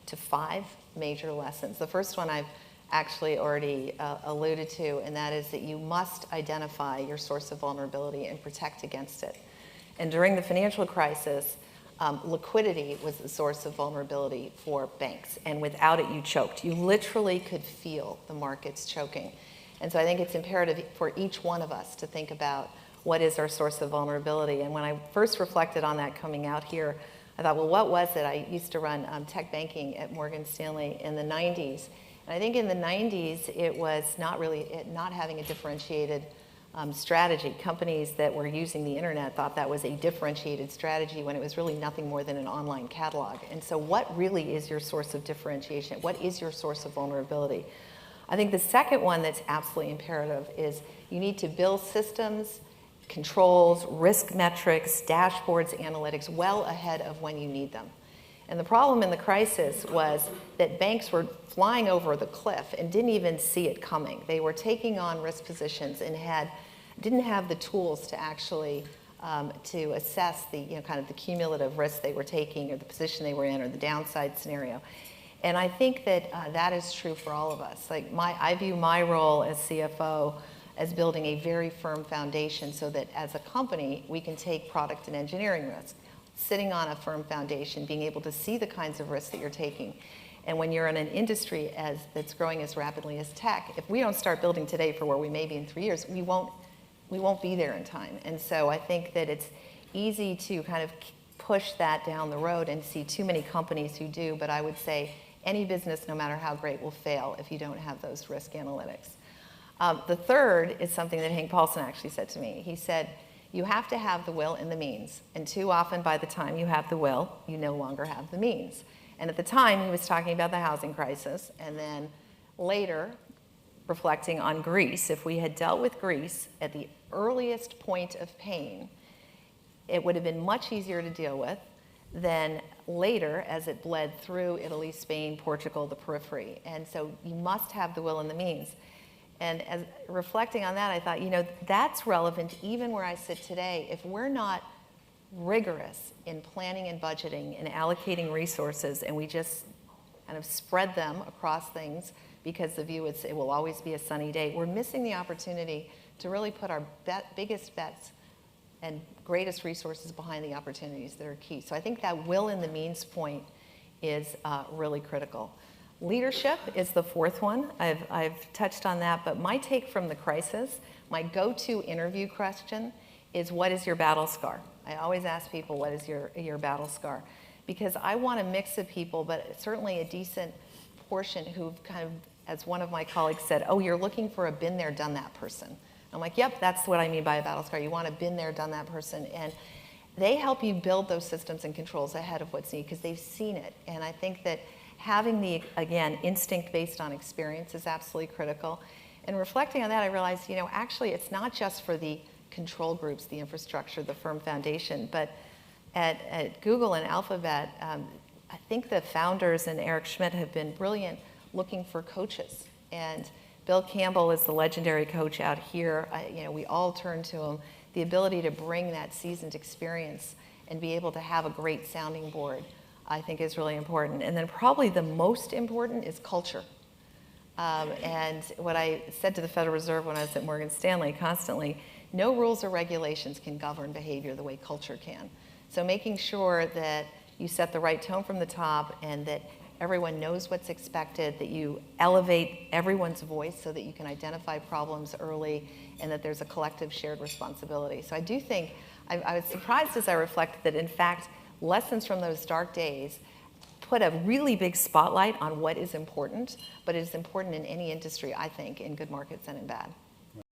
to 5 major lessons. The first one I've actually already alluded to, and that is that you must identify your source of vulnerability and protect against it. And during the financial crisis, liquidity was the source of vulnerability for banks, and without it, you choked. You literally could feel the markets choking. And so I think it's imperative for each one of us to think about what is our source of vulnerability. And when I first reflected on that coming out here, I thought, well, what was it? I used to run tech banking at Morgan Stanley in the 90s. And I think in the 90s, it was not having a differentiated strategy. Companies that were using the internet thought that was a differentiated strategy when it was really nothing more than an online catalog. And so what really is your source of differentiation? What is your source of vulnerability? I think the second one that's absolutely imperative is you need to build systems, controls, risk metrics, dashboards, analytics well ahead of when you need them. And the problem in the crisis was that banks were flying over the cliff and didn't even see it coming. They were taking on risk positions and didn't have the tools to actually to assess the kind of the cumulative risk they were taking, or the position they were in, or the downside scenario. And I think that that is true for all of us. Like I view my role as CFO as building a very firm foundation so that as a company we can take product and engineering risk, sitting on a firm foundation, being able to see the kinds of risks that you're taking. And when you're in an industry that's growing as rapidly as tech, if we don't start building today for where we may be in 3 years, we won't be there in time. And so I think that it's easy to kind of push that down the road and see too many companies who do, but I would say any business, no matter how great, will fail if you don't have those risk analytics. The third is something that Hank Paulson actually said to me. He said, you have to have the will and the means. And too often, by the time you have the will, you no longer have the means. And at the time, he was talking about the housing crisis. And then later, reflecting on Greece, if we had dealt with Greece at the earliest point of pain, it would have been much easier to deal with than later as it bled through Italy, Spain, Portugal, the periphery. And so you must have the will and the means. And as reflecting on that, I thought, that's relevant even where I sit today. If we're not rigorous in planning and budgeting and allocating resources, and we just kind of spread them across things because the view is it will always be a sunny day, we're missing the opportunity to really put our biggest bets and greatest resources behind the opportunities that are key. So I think that will and the means point is really critical. Leadership is the fourth one. I've touched on that, but my take from the crisis, my go-to interview question is, what is your battle scar? I always ask people, what is your battle scar? Because I want a mix of people, but certainly a decent portion who've kind of, as one of my colleagues said, oh, you're looking for a been there, done that person. I'm like, yep, that's what I mean by a battle scar. You want a been there, done that person. And they help you build those systems and controls ahead of what's needed because they've seen it. And I think that having the, again, instinct based on experience is absolutely critical. And reflecting on that, I realized, actually it's not just for the control groups, the infrastructure, the firm foundation, but at Google and Alphabet, I think the founders and Eric Schmidt have been brilliant looking for coaches. And Bill Campbell is the legendary coach out here. We all turn to him. The ability to bring that seasoned experience and be able to have a great sounding board, I think, is really important. And then probably the most important is culture. And what I said to the Federal Reserve when I was at Morgan Stanley constantly, no rules or regulations can govern behavior the way culture can. So making sure that you set the right tone from the top and that everyone knows what's expected, that you elevate everyone's voice so that you can identify problems early and that there's a collective shared responsibility. So I do think, I was surprised as I reflected that in fact, lessons from those dark days put a really big spotlight on what is important, but it is important in any industry, I think, in good markets and in bad.